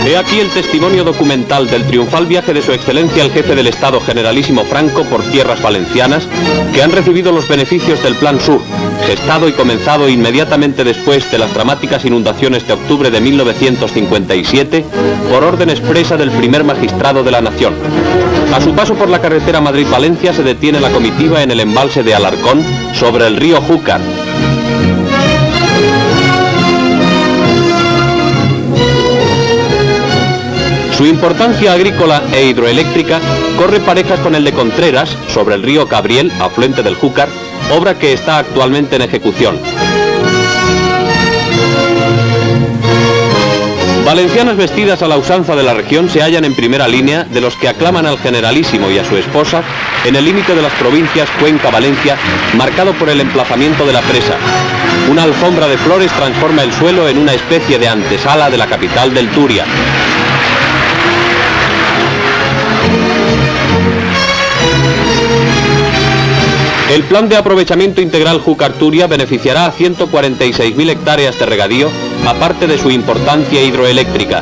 He aquí el testimonio documental del triunfal viaje de Su Excelencia el Jefe del Estado Generalísimo Franco por tierras valencianas, que han recibido los beneficios del Plan Sur, gestado y comenzado inmediatamente después de las dramáticas inundaciones de octubre de 1957, por orden expresa del primer magistrado de la Nación. A su paso por la carretera Madrid-Valencia se detiene la comitiva en el embalse de Alarcón, sobre el río Júcar. Su importancia agrícola e hidroeléctrica corre parejas con el de Contreras, sobre el río Cabriel, afluente del Júcar, obra que está actualmente en ejecución. Valencianas vestidas a la usanza de la región se hallan en primera línea de los que aclaman al Generalísimo y a su esposa en el límite de las provincias Cuenca-Valencia, marcado por el emplazamiento de la presa. Una alfombra de flores transforma el suelo en una especie de antesala de la capital del Turia. El plan de aprovechamiento integral Júcar-Turia beneficiará a 146.000 hectáreas de regadío, aparte de su importancia hidroeléctrica.